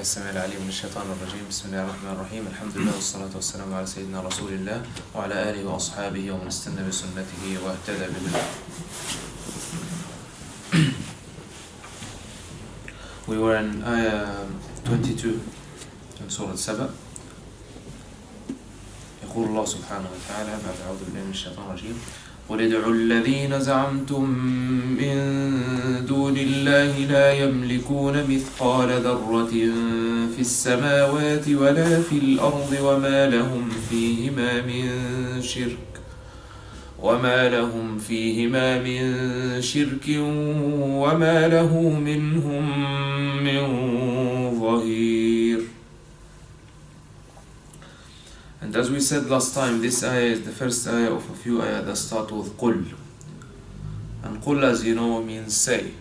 السميع العليم من الشيطان الرجيم. بسم الله الرحمن الرحيم. الحمد لله والصلاة والسلام على سيدنا رسول الله وعلى آله وأصحابه ومن استنى بسنته واهتدى بهداه. We were in ayah 22 in Surah Saba. يقول الله سبحانه وتعالى بعد أعوذ بالله من الشيطان الرجيم: قل ادعوا الذين زعمتم من دون الله لا يملكون مثقال ذرة في السماوات ولا في الأرض وما لهم فيهما من شرك وما له منهم من ظهير. And as we said last time, this ayah is the first ayah of a few ayah that start with qul. And qul, as you know, means say.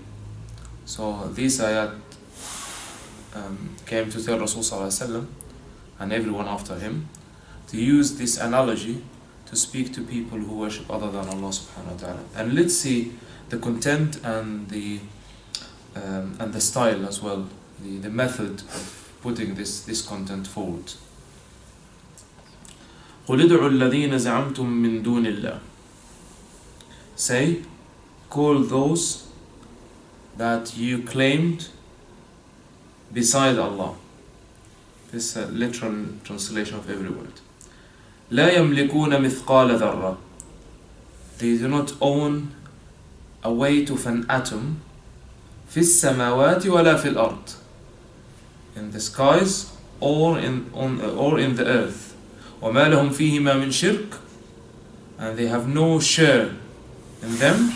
So this ayah came to tell Rasul Sallallahu Alaihi Wasallam and everyone after him to use this analogy to speak to people who worship other than Allah Subhanahu wa Ta'ala. And let's see the content and the style as well, the method of putting this content forward. قُلِ ادْعُوا الَّذِينَ زَعَمْتُم مِّن دُونِ اللَّهِ. Say, call those that you claimed beside Allah. This is a literal translation of every word. لَا يَمْلِكُونَ مِثْقَالَ ذَرَّةٍ. They do not own a weight of an atom فِي السَّمَاوَاتِ وَلَا فِي الْأَرْضِ. In the skies or in the earth. وَمَا لَهُمْ فِيهِمَا مِنْ شِرْكٍ. And they have no share in them.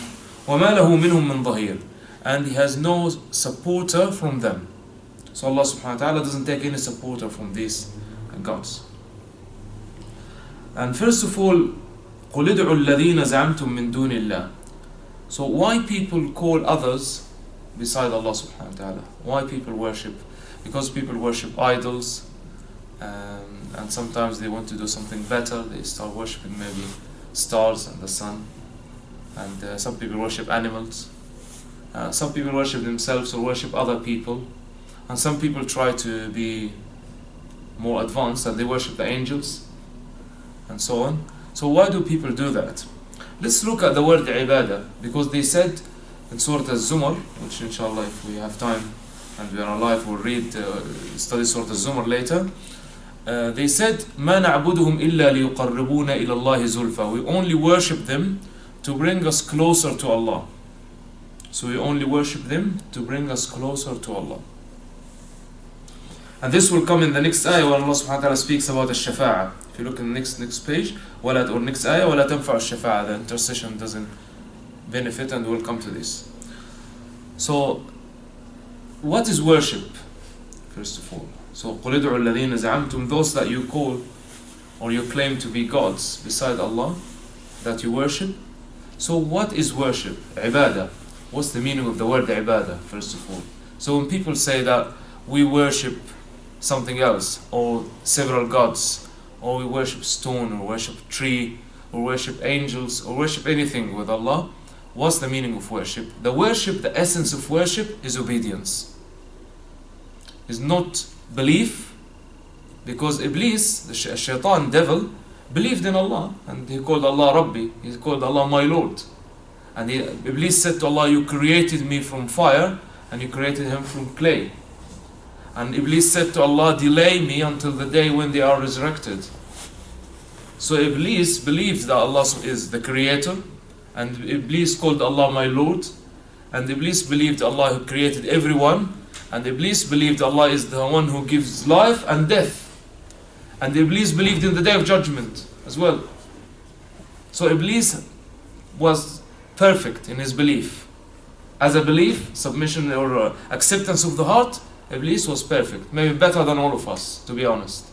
وَمَا لَهُ مِنْهُمْ مِنْ ظَهِيرٍ. And he has no supporter from them. So Allah subhanahu wa ta'ala doesn't take any supporter from these gods. And first of all, قُلِ ادْعُوا الَّذِينَ زَعَمْتُم مِّن دُونِ اللَّهِ. So why people call others beside Allah subhanahu wa ta'ala? Why people worship? Because people worship idols, and sometimes they want to do something better. They start worshipping maybe stars and the sun. And some people worship animals. Some people worship themselves or worship other people. And some people try to be more advanced and they worship the angels and so on. So why do people do that? Let's look at the word ibadah, because they said in Surah Az-Zumar, which inshallah if we have time and we are alive we'll study Surah Az-Zumar later. They said, مَا نَعْبُدُهُمْ إِلَّا لِيُقَرِّبُونَ إِلَى اللَّهِ زُلْفَى. We only worship them to bring us closer to Allah. So we only worship them to bring us closer to Allah. And this will come in the next ayah where Allah subhanahu wa ta'ala speaks about the shafa'ah. If you look in the next page, or next ayah, وَلَا تَنْفَعُ الشَّفَاعَةِ. The intercession doesn't benefit, and we'll come to this. So, what is worship, first of all? So, قُلِ ادْعُوا الَّذِينَ زَعَمْتُمْ. Those that you call or you claim to be gods beside Allah, that you worship. So, what is worship? Ibadah. What's the meaning of the word ibadah, first of all? So, when people say that we worship something else, or several gods, or we worship stone, or worship tree, or worship angels, or worship anything with Allah, what's the meaning of worship? The essence of worship is obedience. Is not belief, because Iblis, the shaitan, devil, believed in Allah, and he called Allah Rabbi, he called Allah my Lord. And Iblis said to Allah, you created me from fire, and you created him from clay. And Iblis said to Allah, delay me until the day when they are resurrected. So Iblis believed that Allah is the creator, and Iblis called Allah my Lord, and Iblis believed Allah who created everyone, and Iblis believed Allah is the one who gives life and death. And Iblis believed in the day of judgment as well. So Iblis was perfect in his belief. As a belief, submission or acceptance of the heart, Iblis was perfect. Maybe better than all of us, to be honest.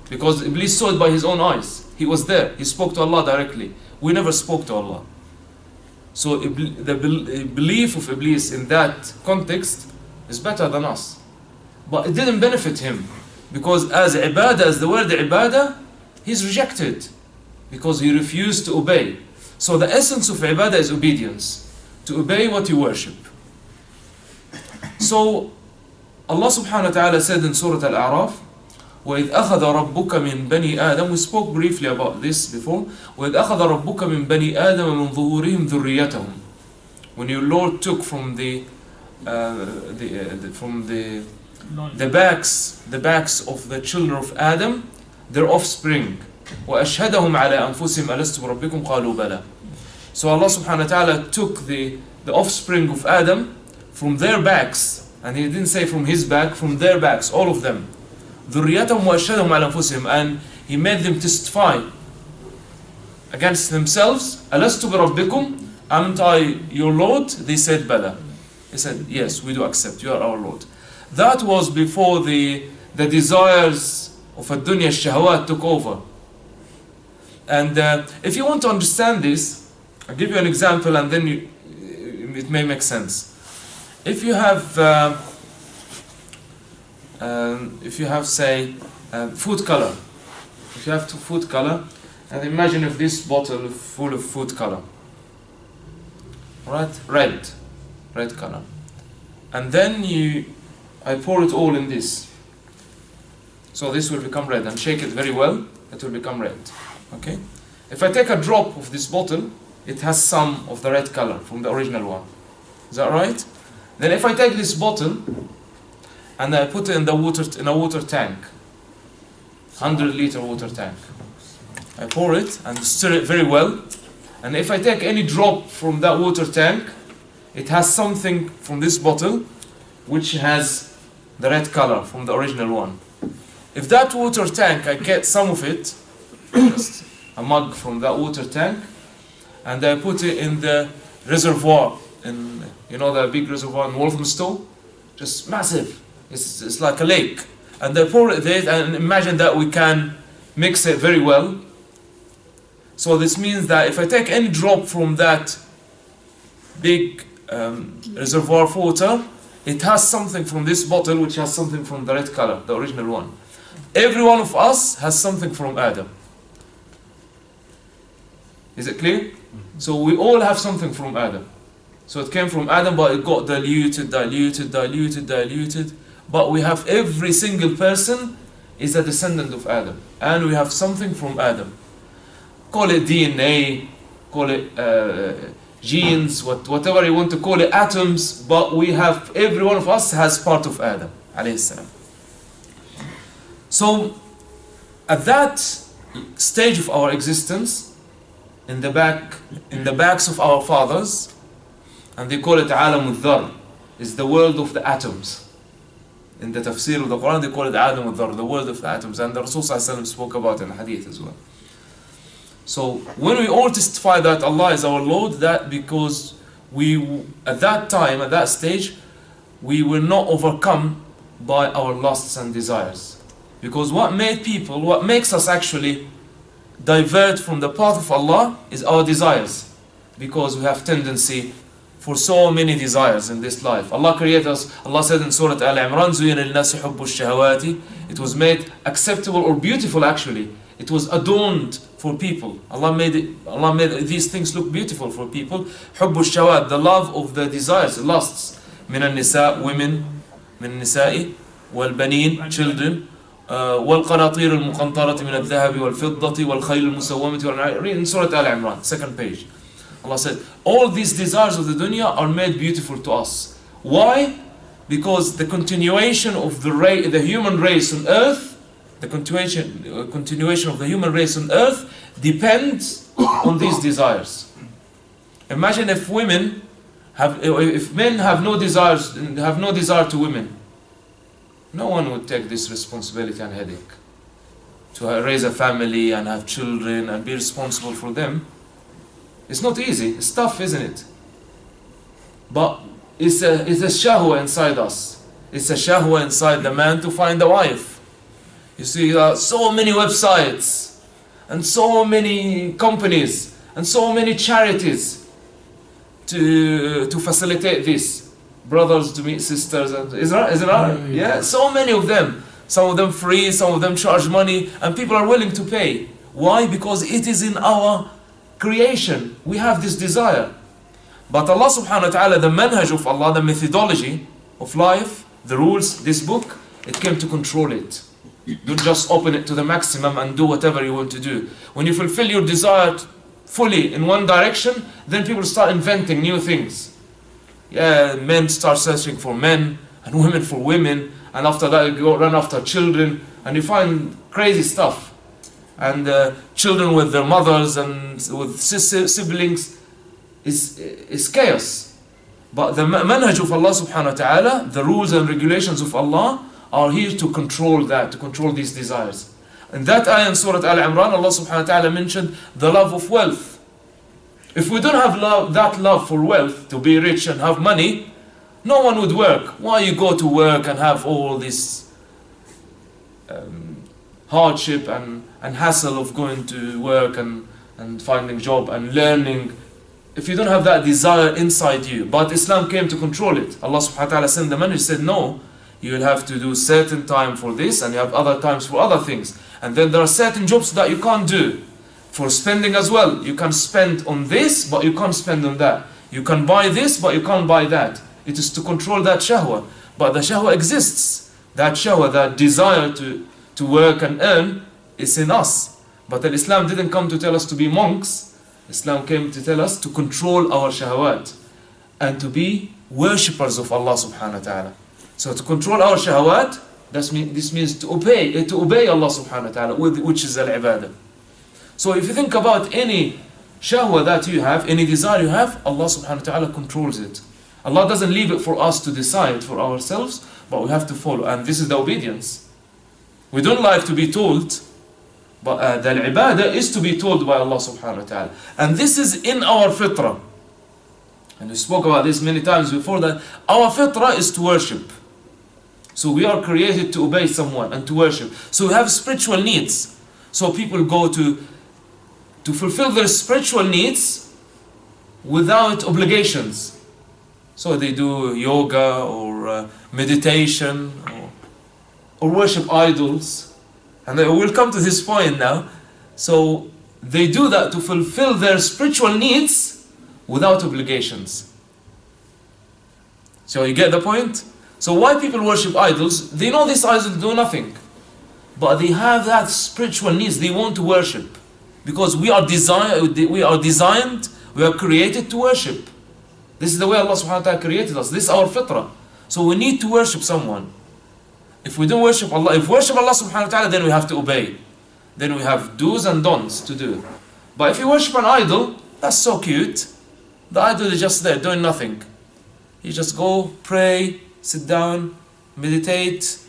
Because Iblis saw it by his own eyes. He was there. He spoke to Allah directly. We never spoke to Allah. So the belief of Iblis in that context is better than us. But it didn't benefit him, because as the word ibadah, he's rejected because he refused to obey. So the essence of ibadah is obedience, to obey what you worship. So Allah subhanahu wa ta'ala said in Surah Al-A'raf, وَإِذْ أَخَذَ رَبُّكَ مِنْ بَنِي آدَمَ. We spoke briefly about this before. وَإِذْ أَخَذَ رَبُّكَ مِنْ بَنِي آدَمَ مِنْ ظُهُورِهِمْ ذُرِّيَّتَهُم. When your Lord took from the backs of the children of Adam, their offspring. وَأَشْهَدَهُمْ عَلَىٰ أَنفُسِهِمْ أَلَسْتُ بِرَبِّكُمْ قَالُوا بَلَى. So Allah subhanahu wa ta'ala took the offspring of Adam from their backs, and He didn't say from his back, from their backs, all of them. ذُرِّيَّتَهُمْ وَأَشْهَدَهُمْ عَلَىٰ أَنفُسِهِمْ. And He made them testify against themselves. أَلَسْتُ بِرَبِّكُمْ. Aren't I your Lord? They said بَلَى. He said, yes, we do accept, you are our Lord. That was before the desires of a dunya shahwat took over. And if you want to understand this, I'll give you an example and then it may make sense. If you have say food color, if you have food color, and imagine if this bottle is full of food color, right? Red color, and then I pour it all in this, so this will become red, and shake it very well, it will become red. Okay? If I take a drop of this bottle, it has some of the red color from the original one. Is that right? Then if I take this bottle and I put it in a water tank, 100-liter water tank, I pour it and stir it very well, and if I take any drop from that water tank, it has something from this bottle which has the red color from the original one. If that water tank, I get some of it, just a mug from that water tank, and I put it in the reservoir, in the big reservoir in Walthamstow, just massive, it's like a lake, and I pour it there, and imagine that we can mix it very well. So this means that if I take any drop from that big reservoir of water, it has something from this bottle which has something from the red color, the original one. Every one of us has something from Adam. Is it clear? So we all have something from Adam. So it came from Adam, but it got diluted. But we have, every single person is a descendant of Adam. And we have something from Adam. Call it DNA, call it genes, whatever you want to call it, atoms, but we have, every one of us has part of Adam, alayhi salam. So, at that stage of our existence, in the backs of our fathers, and they call it alam al-dhar, is the world of the atoms. In the Tafseer of the Quran, they call it alam al-dhar, the world of the atoms, and the Rasul sallallahu alaihi wasallam spoke about it in hadith as well. So when we all testify that Allah is our Lord, that because we, at that time, at that stage, we were not overcome by our lusts and desires. Because what makes us actually divert from the path of Allah is our desires. Because we have tendency for so many desires in this life. Allah created us, Allah said in Surah Al-Imran, زُيِّنَ لِلنَّاسِ حُبُّ الشَّهَوَاتِ. It was made acceptable or beautiful actually. It was adorned for people. Allah made these things look beautiful for people. حُبُّ الشَّهَوَاتِ, the love of the desires, the lusts. مِنَ النِّسَاءِ, women, مِنَ النِّسَاءِ, وَالْبَنِينَ, children, وَالْقَنَاطِيرُ الْمُقَنْطَرَةِ مِنَ الذَّهَبِ وَالْفِضَّةِ وَالْخَيْلِ الْمُسَوَّمَةِ. Read in Surah Al-Imran, second page. Allah said, all these desires of the dunya are made beautiful to us. Why? Because the continuation of the human race on earth, the continuation of the human race on earth depends on these desires. Imagine if men have no desire to women, no one would take this responsibility and headache to raise a family and have children and be responsible for them. It's not easy. It's tough, isn't it? But it's a shahwa inside us. It's a shahwa inside the man to find a wife. You see, so many websites and so many companies and so many charities to facilitate this. Brothers to meet sisters, and is it right? Yeah, so many of them. Some of them free, some of them charge money, and people are willing to pay. Why? Because it is in our creation. We have this desire. But Allah subhanahu wa ta'ala, the manhaj of Allah, the methodology of life, the rules, this book, it came to control it. Don't just open it to the maximum and do whatever you want to do. When you fulfill your desire fully in one direction, then people start inventing new things. Yeah, men start searching for men, and women for women, and after that you go run after children, and you find crazy stuff. And children with their mothers and with siblings is chaos. But the manhaj of Allah subhanahu wa ta'ala, the rules and regulations of Allah, are here to control that, to control these desires. In that ayah in Surah Al-Imran, Allah subhanahu wa ta'ala mentioned the love of wealth. If we don't have that love for wealth, to be rich and have money, no one would work. Why you go to work and have all this hardship and hassle of going to work and finding job and learning, if you don't have that desire inside you? But Islam came to control it. Allah subhanahu wa ta'ala sent the man, he said, no, you will have to do certain time for this, and you have other times for other things. And then there are certain jobs that you can't do. For spending as well, you can spend on this, but you can't spend on that. You can buy this, but you can't buy that. It is to control that shahwa. But the shahwa exists. That shahwa, that desire to work and earn, is in us. But Islam didn't come to tell us to be monks. Islam came to tell us to control our shahwat and to be worshippers of Allah subhanahu wa ta'ala. So to control our shahwat, this means to obey Allah subhanahu wa ta'ala, which is al-ibadah. So if you think about any shahwa that you have, any desire you have, Allah subhanahu wa ta'ala controls it. Allah doesn't leave it for us to decide for ourselves, but we have to follow. And this is the obedience. We don't like to be told, but the ibadah is to be told by Allah subhanahu wa ta'ala. And this is in our fitrah. And we spoke about this many times before, that our fitrah is to worship. So we are created to obey someone and to worship. So we have spiritual needs. So people go to fulfill their spiritual needs without obligations. So they do yoga or meditation or worship idols. And we'll come to this point now. So they do that to fulfill their spiritual needs without obligations. So you get the point? So why people worship idols? They know these idols do nothing. But they have that spiritual needs. They want to worship. Because we are designed, we are created to worship. This is the way Allah subhanahu wa ta'ala created us. This is our fitrah. So we need to worship someone. If we don't worship Allah, if we worship Allah subhanahu wa ta'ala, then we have to obey. Then we have do's and don'ts to do. But if you worship an idol, that's so cute. The idol is just there doing nothing. You just go, pray, sit down, meditate,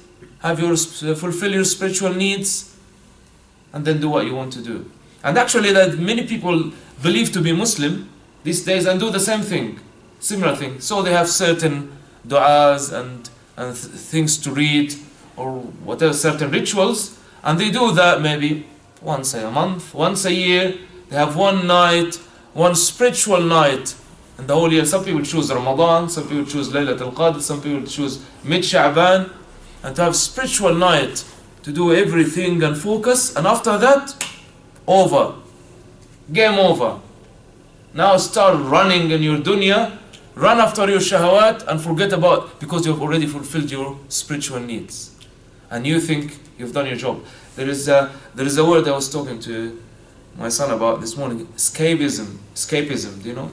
fulfill your spiritual needs, and then do what you want to do. And actually that many people believe to be Muslim these days and do the same thing, similar thing. So they have certain du'as and things to read or whatever, certain rituals, and they do that maybe once a month, once a year. They have one night, one spiritual night in the whole year. Some people choose Ramadan, some people choose Laylat al-Qadr, some people choose mid-Sha'ban, and to have spiritual night to do everything and focus, and after that, over. Game over. Now start running in your dunya, run after your shahawat and forget about, because you've already fulfilled your spiritual needs. And you think you've done your job. There is a word I was talking to my son about this morning, escapism. Escapism, do you know?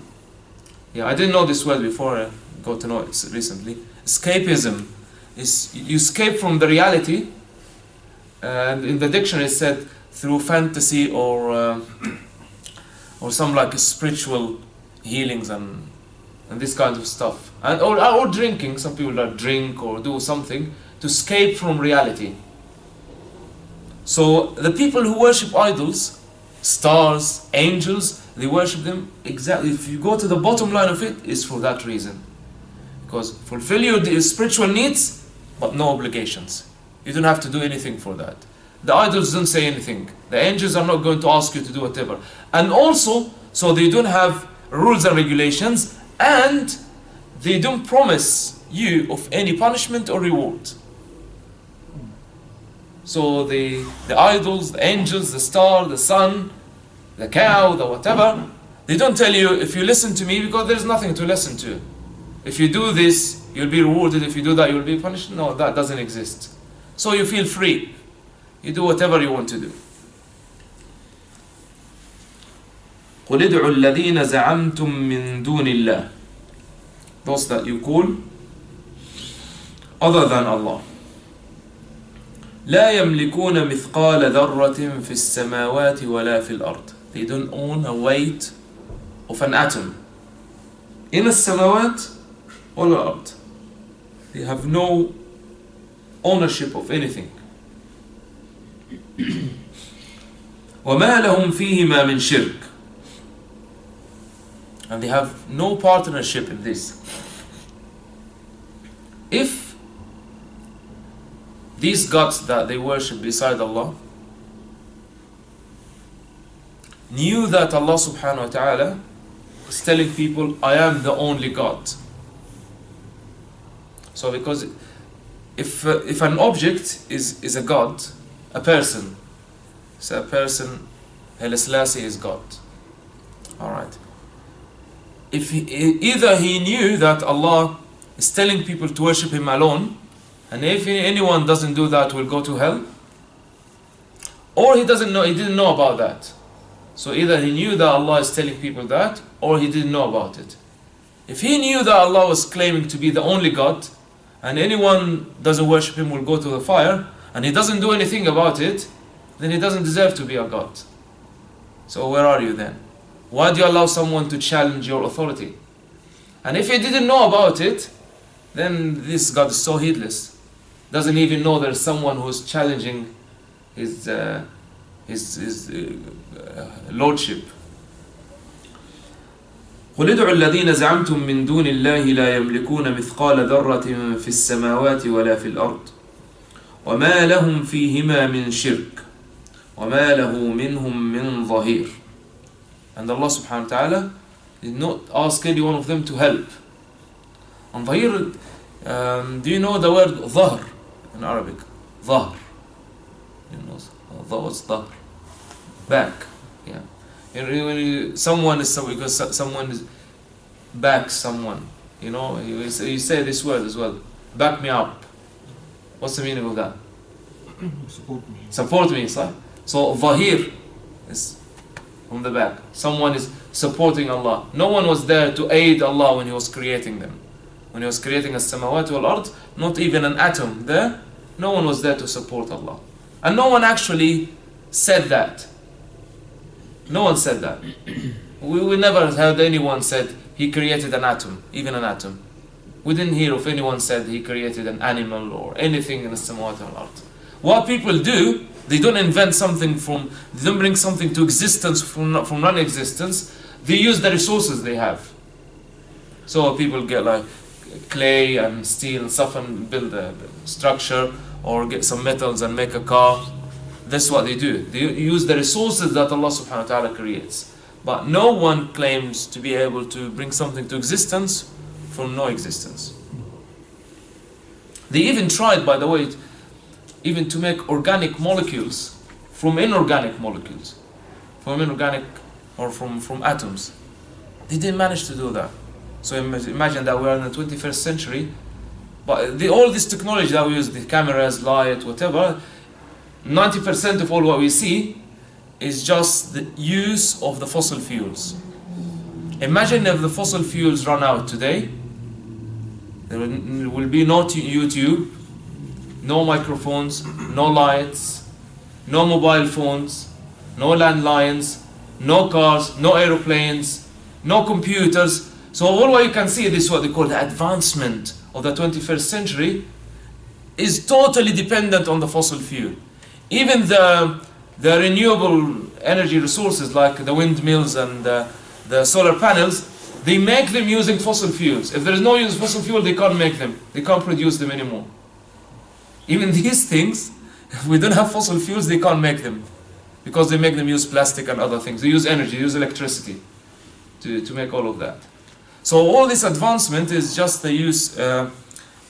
Yeah, I didn't know this word before, I got to know it recently. Escapism is you escape from the reality, and in the dictionary it said through fantasy or some like spiritual healings and this kind of stuff, and or drinking. Some people that drink or do something to escape from reality. So the people who worship idols, stars, angels, they worship them exactly. If you go to the bottom line of it, is for that reason, because fulfill your spiritual needs, but no obligations. You don't have to do anything for that. The idols don't say anything. The angels are not going to ask you to do whatever. And also, so they don't have rules and regulations, and they don't promise you of any punishment or reward. So the idols, the angels, the star, the sun, the cow, the whatever, they don't tell you, if you listen to me, because there's nothing to listen to. If you do this, you'll be rewarded. If you do that, you'll be punished. No, that doesn't exist. So you feel free. You do whatever you want to do. قُلِ ادْعُوا الَّذِينَ زَعَمْتُم مِّن دُونِ اللَّهِ. Those that you call other than Allah. لا يملكون مثقال ذرة في السماوات ولا في الأرض. They don't own a weight of an atom in السماوات or الأرض. They have no ownership of anything. وما لهم فيهما من شرك. And they have no partnership in this. If these gods that they worship beside Allah knew that Allah subhanahu wa ta'ala is telling people, I am the only God. So because if an object is a God, a person, so a person, Haile Selassie is God. Alright. If either he knew that Allah is telling people to worship Him alone, and if anyone doesn't do that will go to hell, or he didn't know about that. So either he knew that Allah is telling people that, or he didn't know about it. If he knew that Allah was claiming to be the only God, and anyone doesn't worship Him will go to the fire, and he doesn't do anything about it, then he doesn't deserve to be a God. So where are you then? Why do you allow someone to challenge your authority? And if he didn't know about it, then this God is so heedless. Doesn't even know there's someone who's challenging his lordship. قُلِ ادْعُوا الَّذِينَ زَعَمْتُم مِّن دُونِ اللَّهِ لَا يَمْلِكُونَ مِثْقَالَ ذَرَّةٍ فِي السَّمَاوَاتِ وَلَا فِي الْأَرْضِ وَمَا لَهُمْ فِيهِمَا مِنْ شِرْكٍ وَمَا لَهُ مِنْهُمْ مِنْ ظَهِيرٍ. And Allah subhanahu wa ta'ala did not ask any one of them to help. And ظهير, do you know the word ظهر in Arabic? ظهر. You know, what's ظهر? Back. Yeah. When someone is because someone is backs someone. You know, you say this word as well. Back me up. What's the meaning of that? Support me. Support me, صح? So ظهير is from the back. Someone is supporting Allah. No one was there to aid Allah when He was creating them. When He was creating as-samawati wal-ard, not even an atom there, no one was there to support Allah. And no one actually said that. No one said that. We never heard anyone said He created an atom, even an atom. We didn't hear of anyone said He created an animal or anything in as-samawati wal-ard. What people do, they don't invent something they don't bring something to existence from non-existence. They use the resources they have. So people get like clay and steel and stuff and build a structure, or get some metals and make a car. That's what they do. They use the resources that Allah subhanahu wa ta'ala creates. But no one claims to be able to bring something to existence from no existence. They even tried, by the way, even to make organic molecules from inorganic molecules, from inorganic or from atoms. They didn't manage to do that. So imagine that we are in the 21st century, but all this technology that we use, the cameras, light, whatever, 90% of all what we see is just the use of the fossil fuels. Imagine if the fossil fuels run out today, there will be no YouTube, no microphones, no lights, no mobile phones, no landlines, no cars, no aeroplanes, no computers. So all what you can see, this is what they call the advancement of the 21st century, is totally dependent on the fossil fuel. Even the renewable energy resources like the windmills and the solar panels, they make them using fossil fuels. If there is no use of fossil fuel, they can't make them. They can't produce them anymore. Even these things, if we don't have fossil fuels, they can't make them. Because they make them use plastic and other things. They use energy, they use electricity to make all of that. So all this advancement is just the use,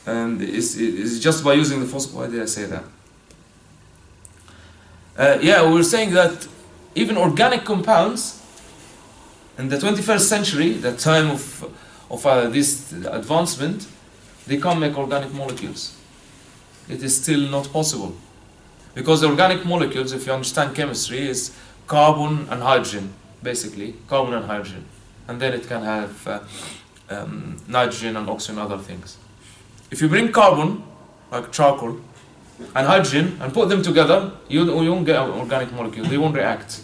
and is just by using the fossil. Why did I say that? Yeah, we were saying that even organic compounds in the 21st century, the time of this advancement, they can't make organic molecules. It is still not possible. Because the organic molecules, if you understand chemistry, is carbon and hydrogen, basically, carbon and hydrogen. And then it can have nitrogen and oxygen and other things. If you bring carbon, like charcoal, and hydrogen, and put them together, you won't get an organic molecule, they won't react.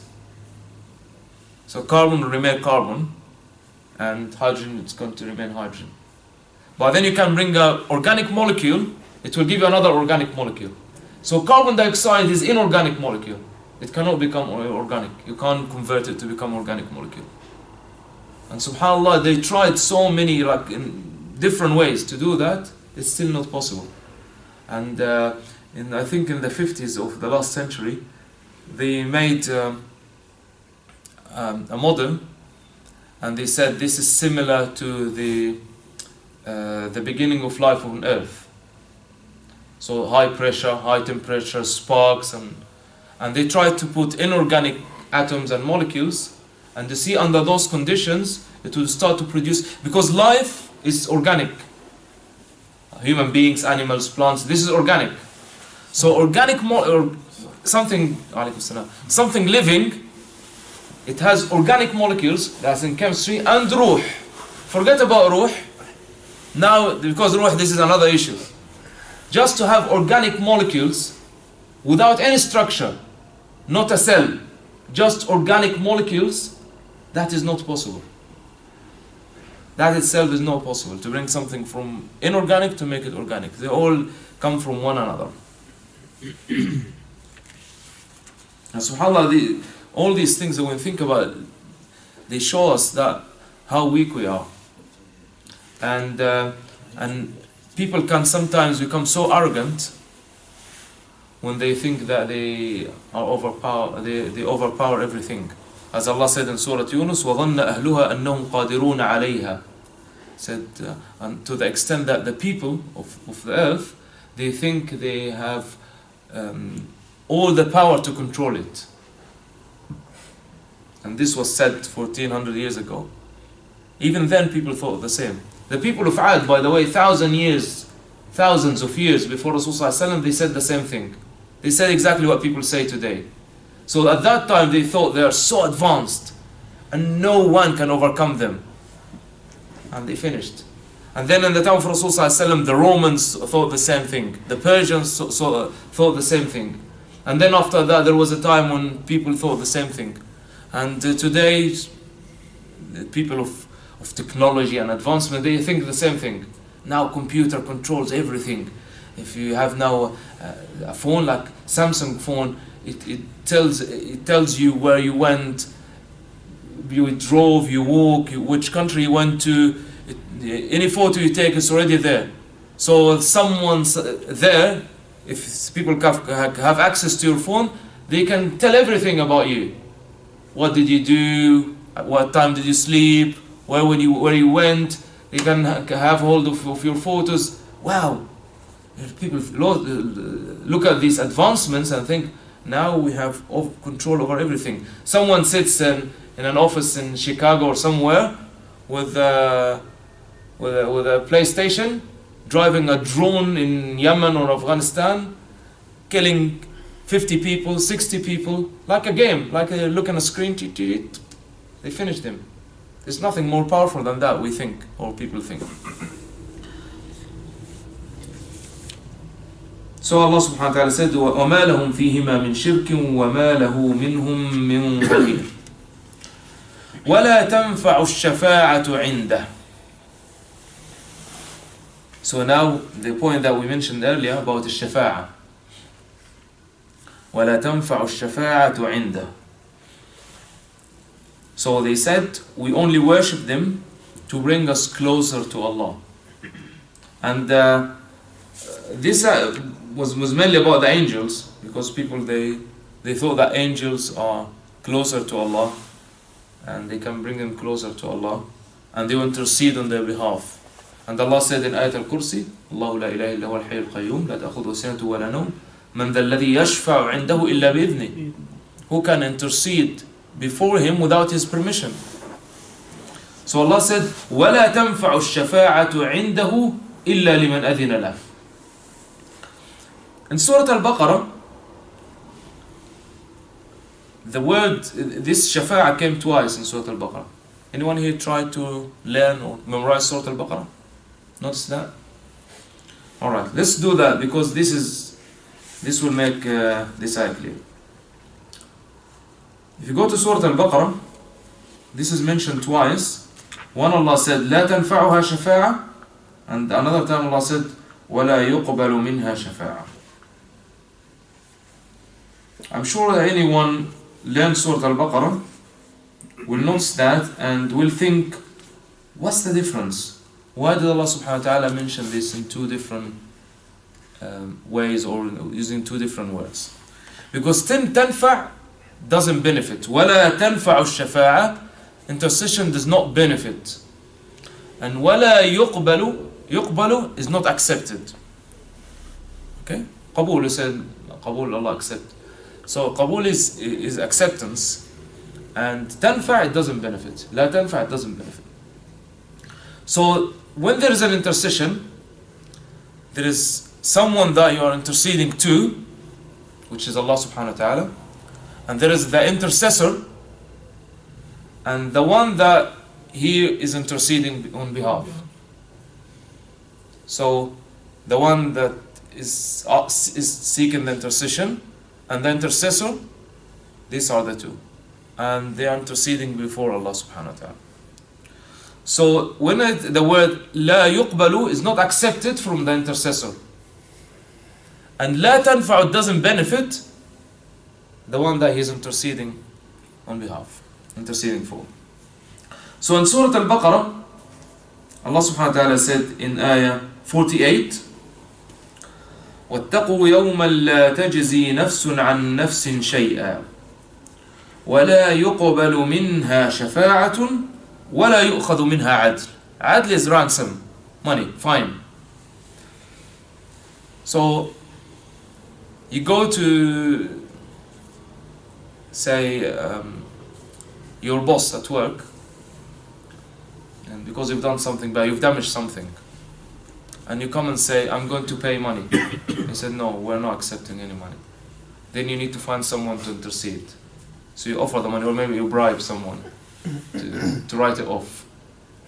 So carbon will remain carbon, and hydrogen is going to remain hydrogen. But then you can bring an organic molecule, it will give you another organic molecule. So carbon dioxide is inorganic molecule. It cannot become organic. You can't convert it to become organic molecule. And subhanAllah, they tried so many, like in different ways to do that. It's still not possible. And I think in the 50s of the last century, they made a model, and they said this is similar to the beginning of life on Earth. So high pressure, high temperature, sparks, and they tried to put inorganic atoms and molecules, and to see under those conditions it will start to produce, because life is organic. Human beings, animals, plants, this is organic. So organic something living, it has organic molecules, that's in chemistry, and ruh. Forget about ruh. Now, because ruh, this is another issue. Just to have organic molecules without any structure, not a cell, just organic molecules, that is not possible. That itself is not possible, to bring something from inorganic to make it organic. They all come from one another. And subhanAllah, all these things that when we think about it, they show us that how weak we are. And people can sometimes become so arrogant when they think that they overpower everything. As Allah said in Surah Yunus, وَظَنَّ أَهْلُهَا أَنَّهُمْ قَادِرُونَ عَلَيْهَا. Said, and to the extent that the people of the earth, they think they have all the power to control it. And this was said 1400 years ago. Even then people thought the same. The people of Ad, by the way, thousands of years before Rasulullah, they said the same thing. They said exactly what people say today. So at that time they thought they are so advanced and no one can overcome them. And they finished. And then in the time of Rasulullah, the Romans thought the same thing. The Persians thought the same thing. And then after that there was a time when people thought the same thing. And today, the people of technology and advancement, they think the same thing. Now computer controls everything. If you have now a phone like Samsung phone, it tells you where you went, you drove, you walk, which country you went to. Any photo you take is already there. So if someone's there, if people have access to your phone, they can tell everything about you. What did you do? At what time did you sleep? Where you went? They can have hold of your photos. Wow! People look at these advancements and think, now we have control over everything. Someone sits in an office in Chicago or somewhere with a PlayStation, driving a drone in Yemen or Afghanistan, killing 50 people, 60 people, like a game, like a look on a screen, they finished him. There's nothing more powerful than that, we think, or people think. So Allah subhanahu wa ta'ala said, وَمَا لَهُمْ فِيهِمَا مِنْ شِرْكٍ وَمَا لَهُ مِنْهُمْ مِنْ ظَهِيرٍ وَلَا تَنْفَعُ الشَّفَاعَةُ عِنْدَهُ. So now the point that we mentioned earlier about the shafa'a. وَلَا تَنْفَعُ الشَّفَاعَةُ عِنْدَهُ. So they said, we only worship them to bring us closer to Allah. And this was mainly about the angels, because people, they thought that angels are closer to Allah and they can bring them closer to Allah, and they will intercede on their behalf. And Allah said in Ayat al-Kursi, Allahu la ilaha illa huwa al-hayy al-qayyum, la ta'khudhuhu sinatun wa la nawm, man dhal ladhi yashfa'u 'indahu illa bi'idhnihi. Who can intercede before him without his permission? So Allah said, وَلَا تَنْفَعُ الشَّفَاعَةُ عِنْدَهُ إلا لمن أذن له. In Surah Al-Baqarah, the word, this shafa'a came twice in Surah Al-Baqarah. Anyone here tried to learn or memorize Surah Al-Baqarah? Notice that? Alright, let's do that because this will make this eye clear. If you go to Surah Al-Baqarah, this is mentioned twice. One, Allah said, لا تنفعها شفاعة, and another time Allah said, ولا يقبل منها شفاعة. I'm sure that anyone learned Surah Al-Baqarah will notice that and will think, what's the difference? Why did Allah subhanahu wa ta'ala mention this in two different ways or using two different words? Because تنفع doesn't benefit. ولا تنفع الشفاعة, intercession does not benefit. And ولا يقبل is not accepted. Okay? قبول, you said قبول, Allah accept. So قبول is acceptance, and تنفع it doesn't benefit. لا تنفع it doesn't benefit. So when there is an intercession, there is someone that you are interceding to, which is Allah subhanahu wa ta'ala, and there is the intercessor, and the one that he is interceding on behalf. So the one that is seeking the intercession and the intercessor, these are the two, and they are interceding before Allah subhanahu wa ta'ala. So when the word لا يقبل is not accepted from the intercessor, and لا تنفع doesn't benefit the one that he is interceding on behalf, interceding for. So in Surah Al-Baqarah, Allah subhanahu wa ta'ala said in ayah 48, واتقوا يوما لا تجزي نفس عن نفس شيئا ولا يقبل منها شفاعة ولا يؤخذ منها عدل. عدل is ransom, money, fine. So you go to, say, your boss at work, and because you've done something bad, you've damaged something, and you come and say, I'm going to pay money. He said, no, we're not accepting any money. Then you need to find someone to intercede. So you offer the money, or maybe you bribe someone to write it off.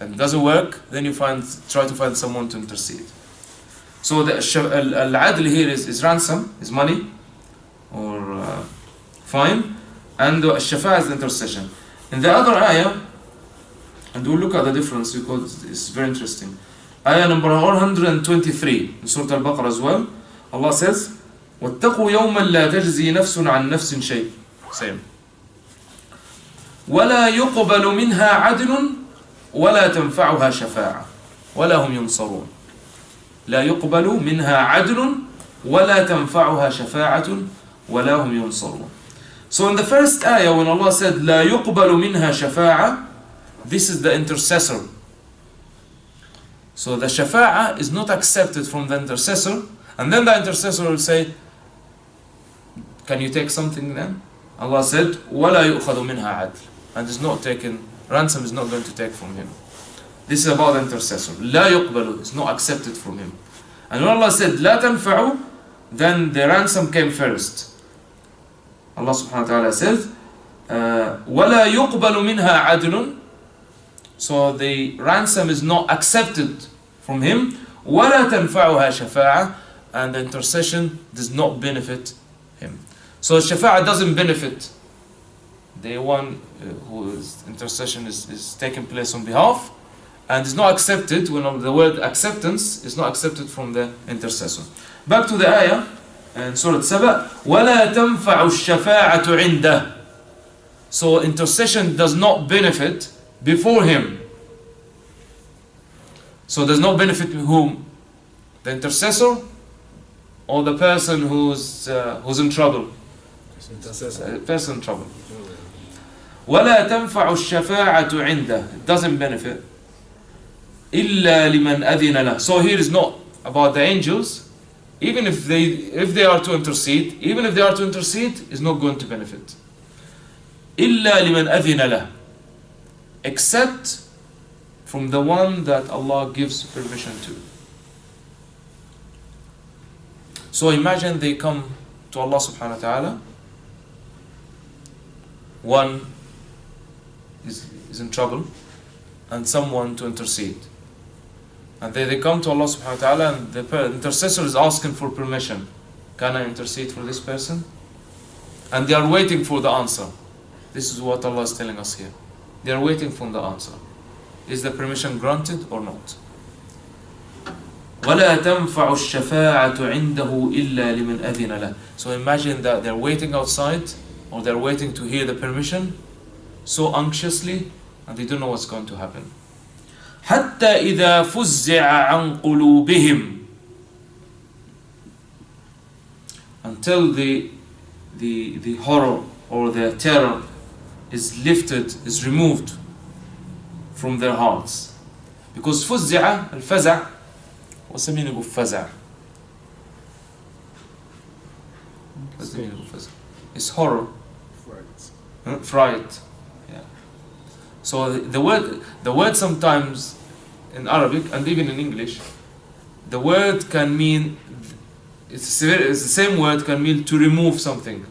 And it doesn't work, then you try to find someone to intercede. So the al-adl here is ransom, is money, or fine, and the shafa is the intercession. In the other ayah, and we'll look at the difference because it's very interesting. Ayah number 123 in Surah Al-Baqarah as well. Allah says, وَاتَّقُوا يَوْمًا لَا تَجْزِي نَفْسٌ عَنْ نَفْسٍ شَيْءٍ. Same. وَلَا يُقْبَلُ مِنْهَا عَدْلٌ وَلَا تَنْفَعُهَا شَفَاعَةٌ وَلَا هُمْ يُنصَرُونَ. لا يقبل منها عدل ولا تنفعها شفاعة ولا هم ينصرون. So in the first ayah when Allah said لا يقبل منها شفاعة, this is the intercessor. So the shafa'a is not accepted from the intercessor, and then the intercessor will say, can you take something then? Allah said ولا يؤخذ منها عدل, and is not taken, ransom is not going to take from him. This is about the intercessor. لا يقبل is not accepted from him. And when Allah said لا تنفع, then the ransom came first. Allah subhanahu wa ta'ala says ولا يقبل منها عدل, so the ransom is not accepted from him. ولا تنفعها شفاعة, and the intercession does not benefit him. So shafa'a doesn't benefit the one whose intercession is taking place on behalf, and is not accepted when the word acceptance is not accepted from the intercessor. Back to the ayah in Surah Saba, وَلَا تَنْفَعُ الشَّفَاعَةُ عِنْدَهُ. So intercession does not benefit before him. So does not benefit whom? The intercessor or the person who's in trouble? Person in trouble. وَلَا تَنْفَعُ الشَّفَاعَةُ عِنْدَهُ. It doesn't benefit. إِلَّا لِمَنْ أَذِنَ لَهُ. So here is not about the angels. Even if they are to intercede, is not going to benefit. إِلَّا لِمَنْ أَذِنَ لَهُ. Except from the one that Allah gives permission to. So imagine they come to Allah subhanahu wa ta'ala. One is in trouble and someone to intercede. And they come to Allah subhanahu wa ta'ala and the intercessor is asking for permission. Can I intercede for this person? And they are waiting for the answer. This is what Allah is telling us here. They are waiting for the answer. Is the permission granted or not? وَلَا تَنْفَعُ الشَّفَاعَةُ عِنْدَهُ إِلَّا لِمَنْ أَذِنَ لَهُ. So imagine that they're waiting outside, or they're waiting to hear the permission, so anxiously, and they don't know what's going to happen. حَتَّى إِذَا فُزِّعَ عَنْ قُلُوبِهِمْ. Until the horror or the terror is lifted, is removed from their hearts. Because فُزِّعَ, الفزع, what's the meaning of فزع? What's the meaning of فزع? It's horror. Fright. Yeah. So the word sometimes in Arabic and even in English, the word can mean, it's the same word can mean to remove something.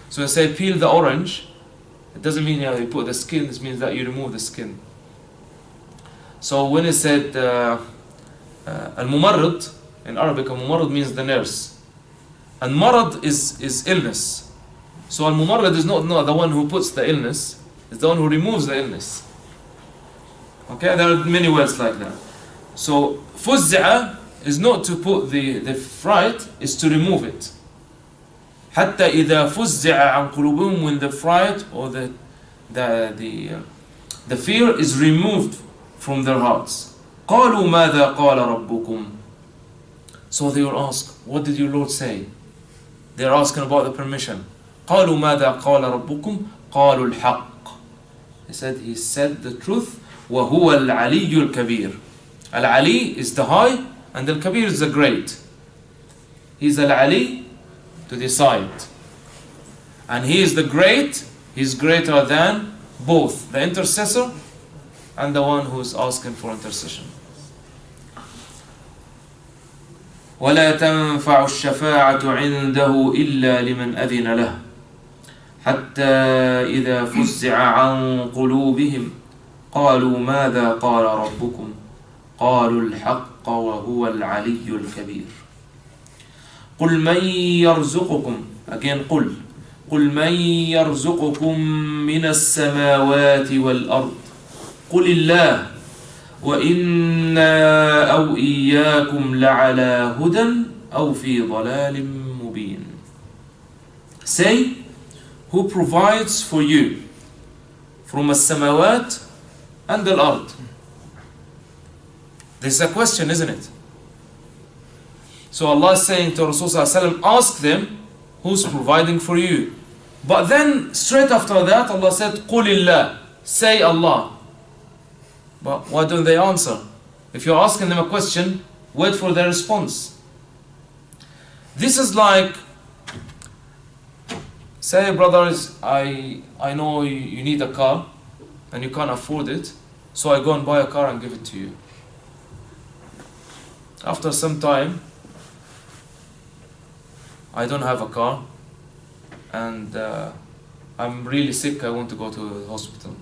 So I say peel the orange, it doesn't mean you put the skin, it means that you remove the skin. So when it said al-mumarrid, in Arabic al-mumarrid means the nurse. And marad is illness. So al-mumarrid is not the one who puts the illness, it's the one who removes the illness. Okay, there are many words like that. So fuz'a is not to put the fright, is to remove it. حتى إذا فزع عن قلوبهم, when the fright or the fear is removed from their hearts. قالوا ماذا قال ربكم. So they will ask, what did your Lord say? They are asking about the permission. قالوا ماذا قال ربكم قالوا الحق. He said the truth. وهو العلي الكبير. Al-Ali is the high and Al-Kabir is the great. He's Al-Ali to the side. And he is the great, he's greater than both the intercessor and the one who is asking for intercession. ولا تنفع الشفاعة عنده إلا لمن أذن له حتى إذا فزع عن قلوبهم قالوا ماذا قال ربكم قالوا الحق وهو العلي الكبير. قل من يرزقكم, again قل من يرزقكم من السماوات والأرض قل الله وإنا أو إياكم لعلى هدى أو في ضلال مبين. Say, who provides for you from السماوات and الأرض? This is a question, isn't it? So Allah is saying to Rasulullah, ask them who's providing for you. But then straight after that Allah said, قُلِ اللَّهِ, say Allah. But why don't they answer? If you're asking them a question, wait for their response. This is like, say brothers, I know you need a car and you can't afford it, so I go and buy a car and give it to you. After some time, I don't have a car and I'm really sick, I want to go to the hospital.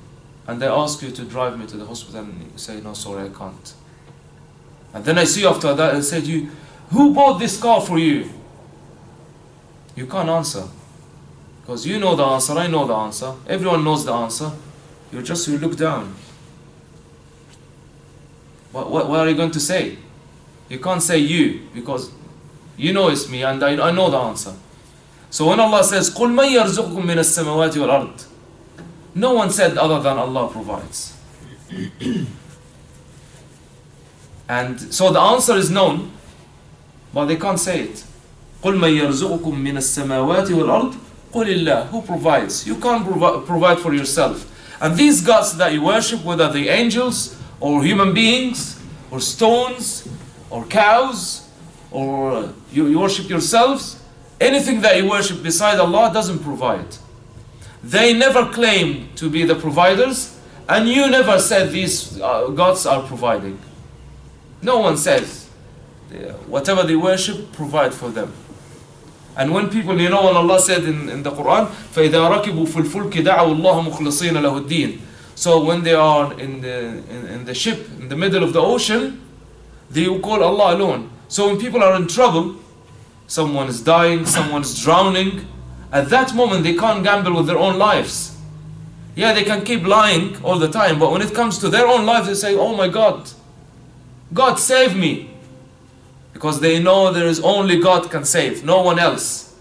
And they ask you to drive me to the hospital and you say, no, sorry, I can't. And then I see after that, I say to you, who bought this car for you? You can't answer. Because you know the answer, I know the answer, everyone knows the answer. You look down. What are you going to say? You can't say you, because you know it's me and I know the answer. So when Allah says, قُلْ مَنْ يَرْزُقُكُم مِّنَ السَّمَوَاتِ وَالْأَرْضِ, no one said other than Allah provides. And so the answer is known, but they can't say it. قُلْ مَنْ يَرْزُقُكُم مِّنَ السَّمَاوَاتِ وَالْأَرْضِ قُلِ اللَّهِ, who provides? You can't provide for yourself. And these gods that you worship, whether the angels or human beings or stones or cows or you worship yourselves, anything that you worship beside Allah doesn't provide. They never claim to be the providers, and you never said these gods are providing. No one says whatever they worship, provide for them. And when people, you know, when Allah said in the Quran, فَإِذَا رَكِبُوا فِي الْفُلْكِ دَعَوُوا اللَّهَ مُخْلِصِينَ لَهُ الدِّينَ. So when they are in the ship, in the middle of the ocean, they will call Allah alone. So when people are in trouble, someone is dying, someone is drowning, at that moment they can't gamble with their own lives. Yeah, they can keep lying all the time, but when it comes to their own lives, they say, oh my God, God save me. Because they know there is only God can save, no one else.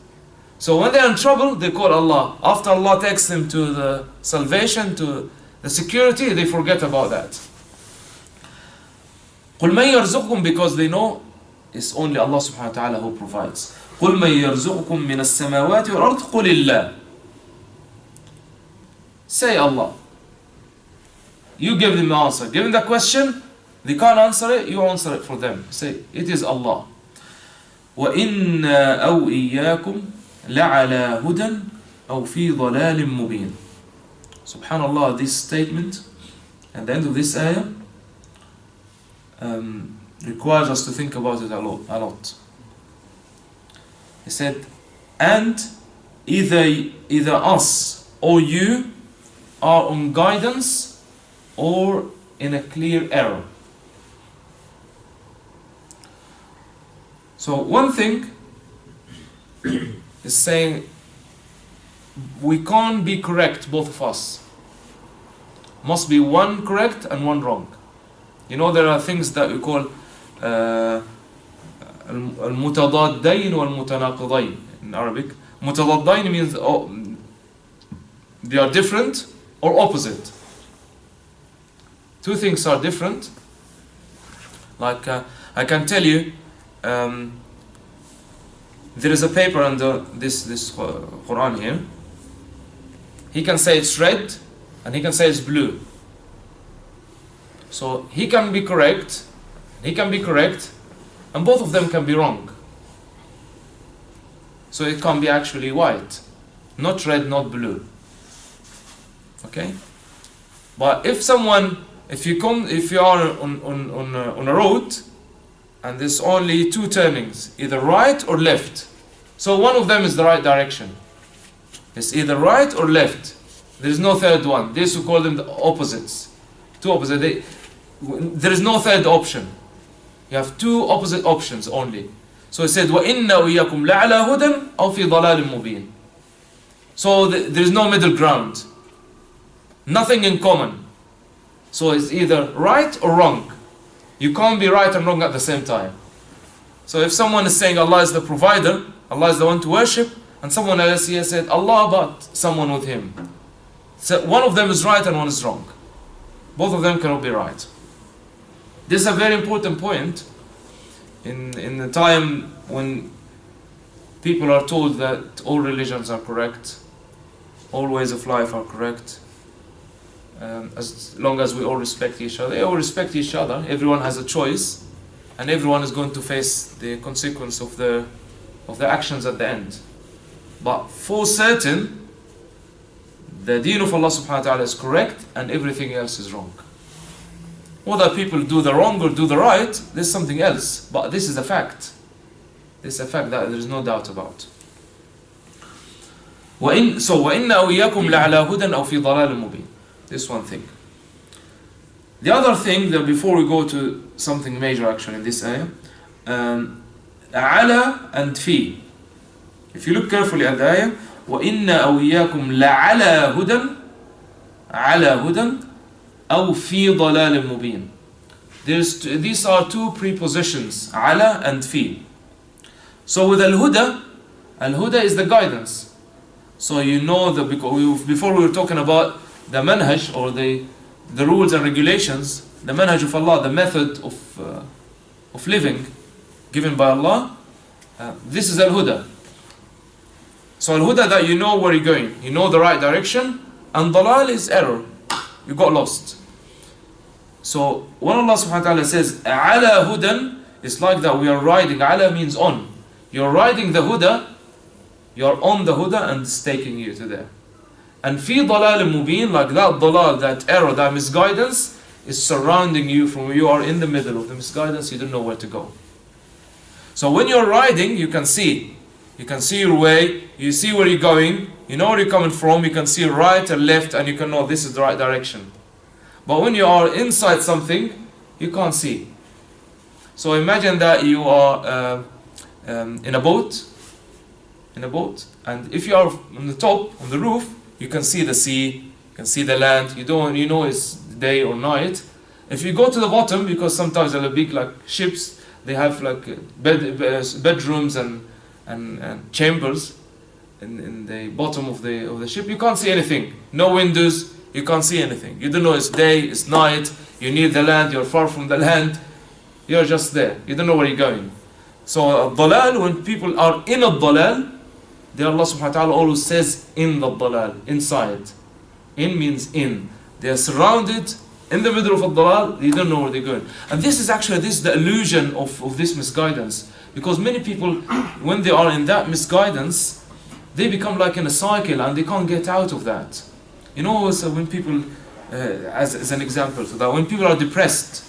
So when they're in trouble, they call Allah. After Allah takes them to the salvation, to the security, they forget about that. قُلْ مَنْ يَرْزُقُكُمْ, because they know it's only Allah subhanahu wa ta'ala who provides. قُلْ مَنْ يَرْزُقُكُمْ مِنَ السَّمَاوَاتِ وَالْأَرْضِ قُلِ اللَّهِ. Say Allah. You give them the answer. Give them the question. They can't answer it, you answer it for them. Say, it is Allah. وَإِنَّا أَوْ إِيَّاكُمْ لَعَلَى هُدًى أَوْ فِي ضَلَالٍ مُبِينٍ. Subhanallah, this statement at the end of this ayah requires us to think about it a lot. He said, and either us or you are on guidance or in a clear error. So one thing is saying we can't be correct, both of us. Must be one correct and one wrong. You know, there are things that we call al-mutadaddayn wal-mutanaqadayn in Arabic. Mutadaddayn means they are different or opposite. Two things are different. Like I can tell you, there is a paper under this Quran here. He can say it's red and he can say it's blue. So he can be correct, and both of them can be wrong. So it can be actually white, not red, not blue. Okay? But if you are on a road and there's only two turnings, either right or left. So one of them is the right direction. It's either right or left. There is no third one. This we call them the opposites. Two opposites. There is no third option. You have two opposite options only. So it said, وَإِنَّا وَإِيَّاكُمْ لَعَلَى هُدًى أَوْ فِي ضَلَالٍ مُبِينٍ. So there is no middle ground. Nothing in common. So it's either right or wrong. You can't be right and wrong at the same time. So if someone is saying Allah is the provider, Allah is the one to worship, and someone else here said Allah but someone with him. So one of them is right and one is wrong. Both of them cannot be right. This is a very important point in the time when people are told that all religions are correct, all ways of life are correct. As long as we all respect each other. They all respect each other. Everyone has a choice, and everyone is going to face the consequence of the actions at the end. But for certain, the deen of Allah subhanahu wa ta'ala is correct and everything else is wrong. Whether people do the wrong or do the right, there's something else. But this is a fact. This is a fact that there is no doubt about. وَإِنَّا وَإِيَّاكُمْ لَعَلَى هُدًى أَوْ فِي ضَلَالٍ مُبِينٍ. This one thing. The other thing, that before we go to something major actually in this ayah, ala and fi. If you look carefully at the ayah, وَإِنَّا أَوْيَاكُمْ لَعَلَى هُدًى عَلَى هُدًى أَوْ فِي ضَلَالٍ مُبِينٍ. These are two prepositions, ala and fi. So with al-huda is the guidance. So you know that before we were talking about the manhaj or the rules and regulations, the manhaj of Allah, the method of living given by Allah, this is al-huda. So al-huda, that you know where you're going, you know the right direction, and dalal is error, you got lost. So when Allah subhanahu wa ta'ala says ala hudan, it's like that we are riding. Ala means on. You're riding the huda, you're on the huda, and it's taking you to there. And fi dalal mubin, like that dalal, that error, that misguidance is surrounding you from where you are in the middle of the misguidance, you don't know where to go. So when you're riding, you can see You can see your way, you see where you're going, you know where you're coming from, you can see right and left, and you can know this is the right direction. But when you are inside something, you can't see. So imagine that you are in a boat, and if you are on the top, on the roof, you can see the sea, you can see the land, you know it's day or night. If you go to the bottom, because sometimes they're big like ships, they have like bedrooms and chambers in the bottom of the ship, you can't see anything. No windows, you can't see anything. You don't know it's day, it's night, you need the land, you're far from the land, you're just there. You don't know where you're going. So dalal, when people are in a dalal, the Allah subhanahu wa ta'ala always says in the dalal, inside. In means in. They are surrounded in the middle of a dalal, they don't know where they're going. And this is the illusion of this misguidance. Because many people, when they are in that misguidance, they become like in a cycle and they can't get out of that. You know, so when people, as an example to that, when people are depressed,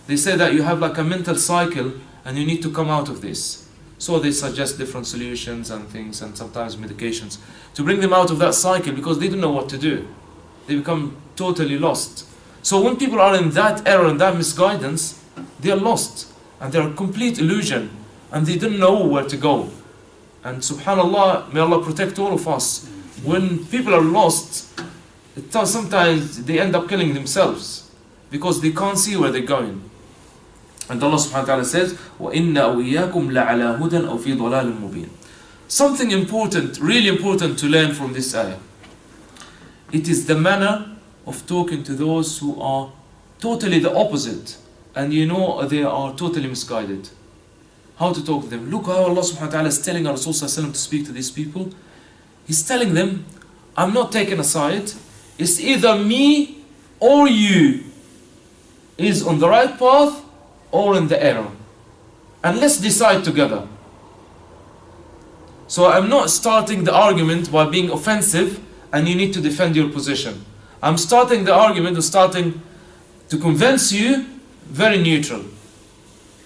they say that you have like a mental cycle and you need to come out of this. So they suggest different solutions and things and sometimes medications to bring them out of that cycle because they don't know what to do. They become totally lost. So when people are in that error and that misguidance, they are lost and they are a complete illusion and they don't know where to go. And subhanallah, may Allah protect all of us. When people are lost, sometimes they end up killing themselves because they can't see where they're going. And Allah subhanahu wa ta'ala says, وَإِنَّ أَوْيَاكُمْ لَعَلَى هُدًى أَوْ فِي ضَلَالٍ مُبِينٍ. Something important, really important to learn from this ayah. It is the manner of talking to those who are totally the opposite and you know they are totally misguided. How to talk to them. Look how Allah subhanahu wa ta'ala is telling our Rasul sallallahu alayhi wa sallam to speak to these people. He's telling them, I'm not taking a side. It's either me or you is on the right path or in the error. And let's decide together. So I'm not starting the argument by being offensive and you need to defend your position. I'm starting the argument, starting to convince you, very neutral.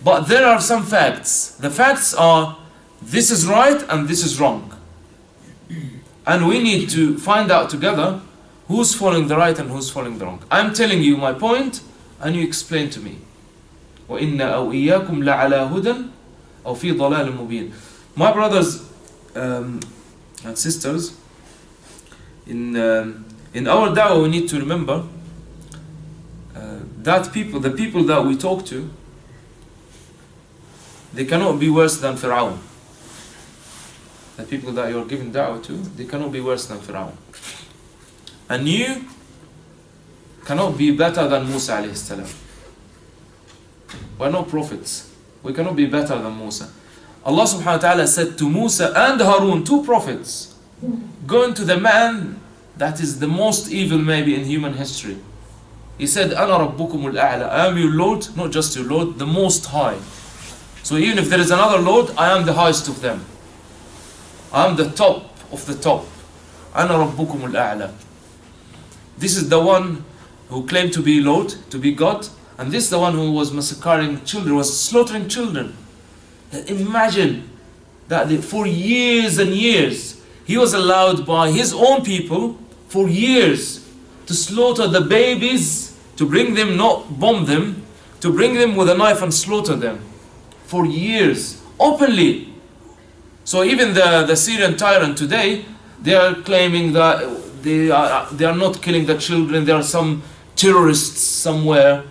But there are some facts. The facts are, this is right and this is wrong. And we need to find out together who's following the right and who's following the wrong. I'm telling you my point and you explain to me. وَإِنَّ أَوْإِيَّاكُمْ لَعَلَى هُدًى أَوْ فِي ضَلَالٍ مُبِينٍ. My brothers and sisters, in our da'wah we need to remember that the people that we talk to, they cannot be worse than Fir'aun. The people that you're giving da'wah to, they cannot be worse than Fir'aun. And you cannot be better than Musa alayhi salam. We're not prophets. We cannot be better than Musa. Allah subhanahu wa ta'ala said to Musa and Harun, two prophets, go into the man that is the most evil maybe in human history. He said, أَنَا رَبُّكُمُ الْأَعْلَى. I am your Lord, not just your Lord, the most high. So even if there is another Lord, I am the highest of them. I am the top of the top. أَنَا رَبُّكُمُ الْأَعْلَى. This is the one who claimed to be Lord, to be God, and this is the one who was massacring children, was slaughtering children. Imagine that for years and years, he was allowed by his own people for years to slaughter the babies, to bring them, not bomb them, to bring them with a knife and slaughter them. For years, openly. So even the Syrian tyrant today, they are claiming that they are not killing the children, there are some terrorists somewhere,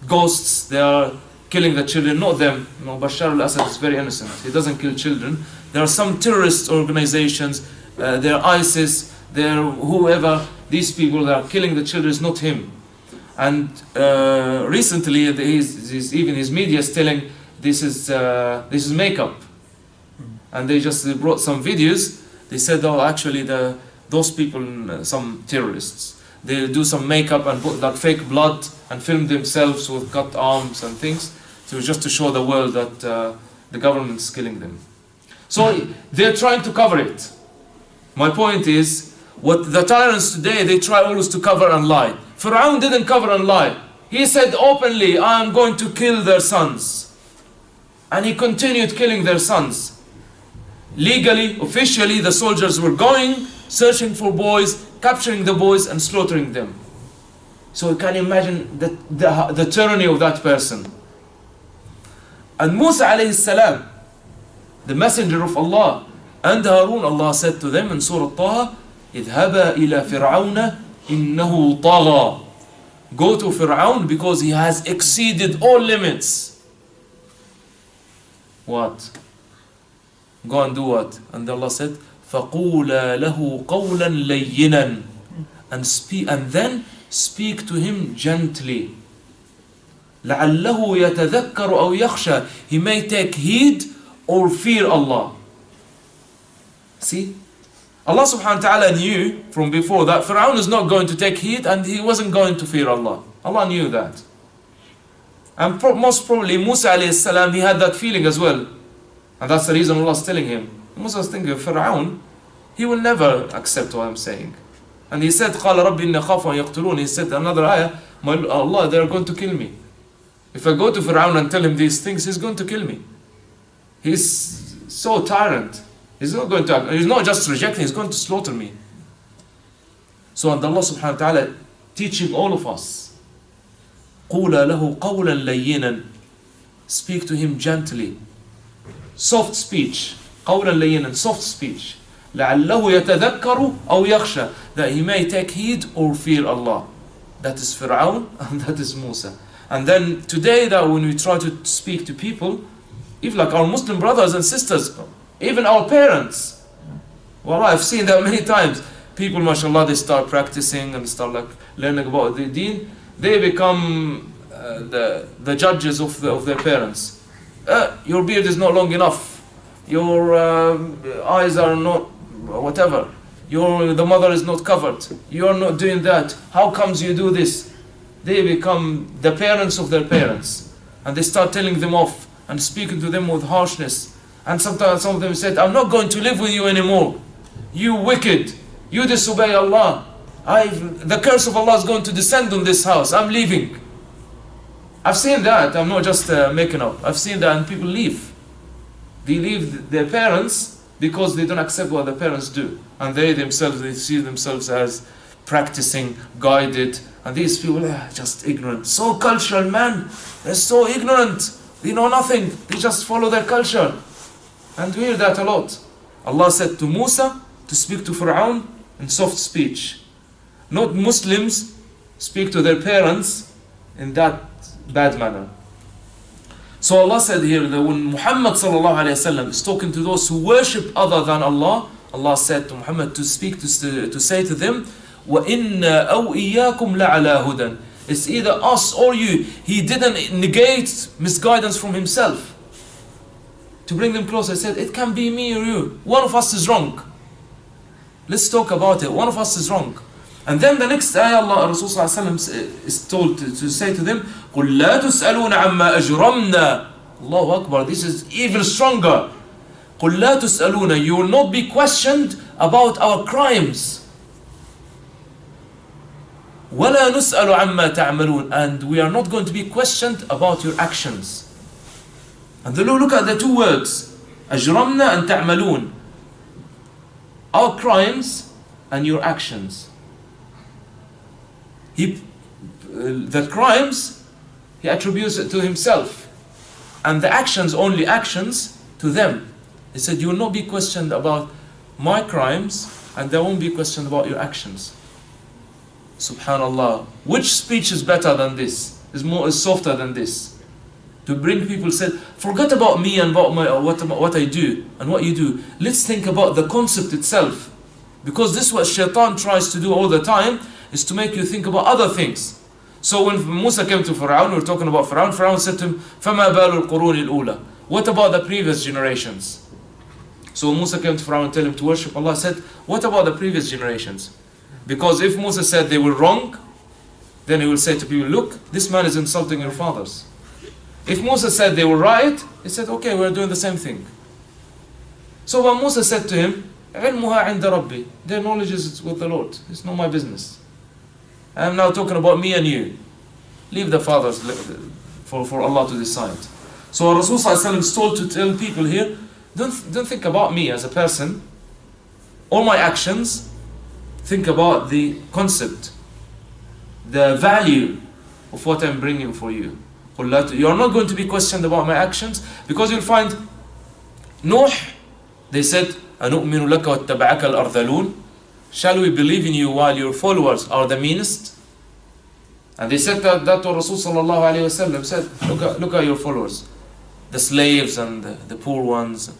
ghosts, they are killing the children, not them. No, Bashar al-Assad is very innocent, he doesn't kill children. There are some terrorist organizations, they're ISIS, they're whoever, these people that are killing the children, is not him. And recently, even his media is telling this is makeup. And they brought some videos. They said, oh, actually, those people, some terrorists, they do some makeup and put like fake blood and film themselves with cut arms and things, so just to show the world that the government is killing them. So they're trying to cover it. My point is, what the tyrants today, they try always to cover and lie. Fir'aun didn't cover and lie. He said openly, I am going to kill their sons. And he continued killing their sons. Legally, officially, the soldiers were going, searching for boys, capturing the boys and slaughtering them. So you can imagine the tyranny of that person. And Musa alayhi salam, the messenger of Allah, and Harun, Allah said to them in Surah Taha, اذهبا إلى فرعون إنه طغى. Go to Fir'aun because he has exceeded all limits. What? Go and do what? And Allah said, فَقُولَا لَهُ قَوْلًا لَيِّنًا, and then speak to him gently. لَعَلَّهُ يَتَذَكَّرُ أَوْ يَخْشَى. He may take heed or fear Allah. See? Allah subhanahu wa ta'ala knew from before that Fir'aun is not going to take heed and he wasn't going to fear Allah. Allah knew that. And most probably Musa alayhi salam, he had that feeling as well. And that's the reason Allah is telling him. Musa was thinking, Fir'aun, he will never accept what I'm saying. And he said, قَالَ رَبِّ إِنَّ خَافُ أَن يَقْتُلُونِ. He said another ayah, Allah, they are going to kill me. If I go to Fir'aun and tell him these things, he's going to kill me. He's so tyrant. He's not just rejecting, he's going to slaughter me. So and Allah subhanahu wa ta'ala teaching all of us. قُولَ لَهُ قَوْلًا لَيِّنًا. Speak to him gently. Soft speech. قَوْلًا لَيِّنًا. Soft speech. لَعَلَّهُ يَتَذَكَّرُ أَوْ يَخْشَى. That he may take heed or fear Allah. That is Fir'aun and that is Musa. And then today that when we try to speak to people, if like our Muslim brothers and sisters, even our parents, well, I've seen that many times. People, mashallah, they start practicing and start like learning about the deen. They become the judges of their parents. Your beard is not long enough. Your eyes are not whatever. The mother is not covered. You are not doing that. How comes you do this? They become the parents of their parents, and they start telling them off and speaking to them with harshness. And sometimes some of them said, I'm not going to live with you anymore. You wicked. You disobey Allah. The curse of Allah is going to descend on this house. I'm leaving. I've seen that. I'm not just making up. I've seen that, and people leave. They leave their parents because they don't accept what their parents do. And they see themselves as practicing, guided. And these people are just ignorant. So cultural, man. They're so ignorant. They know nothing. They just follow their culture. And we hear that a lot. Allah said to Musa to speak to Fir'aun in soft speech. Not Muslims speak to their parents in that bad manner. So Allah said here that when Muhammad sallallahu alayhi wasallam is talking to those who worship other than Allah, Allah said to Muhammad to speak to say to them, وَإِنَّا أَوْ إِيَّاكُمْ لَعَلَى هُدًى. It's either us or you. He didn't negate misguidance from himself. To bring them closer, he said, it can be me or you. One of us is wrong. Let's talk about it. One of us is wrong. And then the next ayah, Allah, Rasulullah is told to say to them, قُلْ لَا تُسْأَلُونَ عَمَّا أَجْرَمْنَا. Allahu Akbar, this is even stronger. قُلْ لَا تُسْأَلُونَ. You will not be questioned about our crimes. وَلَا نُسْأَلُ عَمَّا تَعْمَلُونَ. And we are not going to be questioned about your actions. And then look at the two words, أجرمنا and تعملون. Our crimes and your actions. The crimes, he attributes it to himself. And the actions, only actions, to them. He said, you will not be questioned about my crimes, and they won't be questioned about your actions. Subhanallah. Which speech is better than this? Is softer than this? To bring people, said, forget about me and about what I do and what you do. Let's think about the concept itself. Because this is what shaitan tries to do all the time, is to make you think about other things. So when Musa came to Fir'aun, we were talking about Fir'aun, Fir'aun said to him, فَمَا بَالُ الْقُرُونِ الْأُولَى. What about the previous generations? So when Musa came to Fir'aun and told him to worship Allah, said, what about the previous generations? Because if Musa said they were wrong, then he will say to people, look, this man is insulting your fathers. If Musa said they were right, he said, okay, we're doing the same thing. So when Musa said to him, عِلْمُهَا عِنْدَ رَبِّي. Their knowledge is with the Lord. It's not my business. I'm now talking about me and you. Leave the fathers for Allah to decide. So Rasulullah is told to tell people here, don't think about me as a person, all my actions. Think about the concept, the value of what I'm bringing for you. You're not going to be questioned about my actions, because you'll find Nuh, they said, أَنُؤْمِنُ لَكَ وَاتَّبَعَكَ الْأَرْذَلُونَ, shall we believe in you while your followers are the meanest? And they said that to Rasul sallallahu alayhi wa sallam, said, look at your followers, the slaves and the poor ones.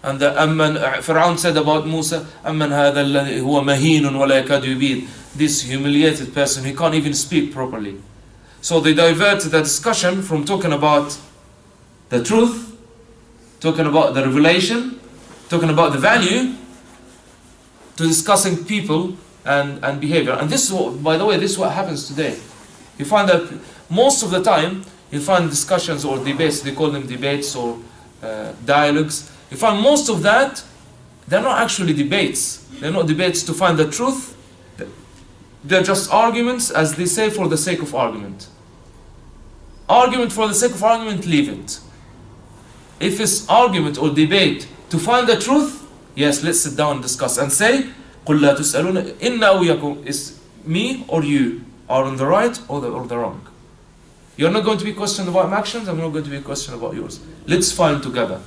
And Fir'aun said about Musa, أَمَّنْ هَذَا الَّذِي هُوَ مَهِينٌ وَلَا يَكَادُ يُبِينُ, this humiliated person, he can't even speak properly. So they diverted the discussion from talking about the truth, talking about the revelation, talking about the value, to discussing people and behavior. And this is what, by the way, this is what happens today. You find that most of the time, you find discussions or debates, they call them debates or dialogues. You find most of that, they're not actually debates. They're not debates to find the truth. They're just arguments, as they say, for the sake of argument. Argument for the sake of argument, leave it. If it's argument or debate to find the truth, yes, let's sit down and discuss and say, قُلْ لَا تُسْأَلُونَ إِنَّا وِيَكُمْ, is me or you are on the right or the wrong. You're not going to be questioned about my actions, I'm not going to be questioned about yours. Let's find together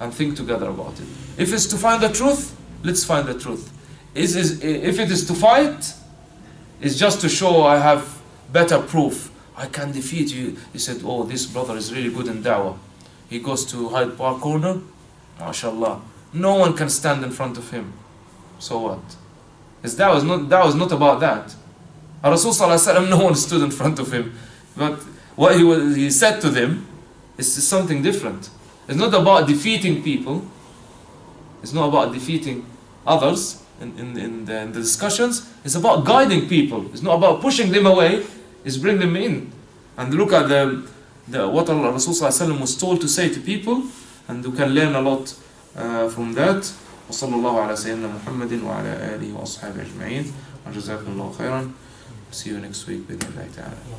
and think together about it. If it's to find the truth, let's find the truth. If it is to fight, it's just to show I have better proof, I can defeat you. He said, oh, this brother is really good in da'wah. He goes to Hyde Park corner, mashallah, no one can stand in front of him. So what? That was not about that. Rasul sallallahu alaihi wasallam, no one stood in front of him. But what he said to them is something different. It's not about defeating people. It's not about defeating others in the discussions. It's about guiding people. It's not about pushing them away. It's bring them in. And look at what Allah Rasul sallallahu alaihi wasallam was told to say to people, and you can learn a lot from that. وصلى الله على سيدنا محمد وعلى آله وأصحابه أجمعين وجزاكم الله خيرا. See you next week بإذن الله تعالى.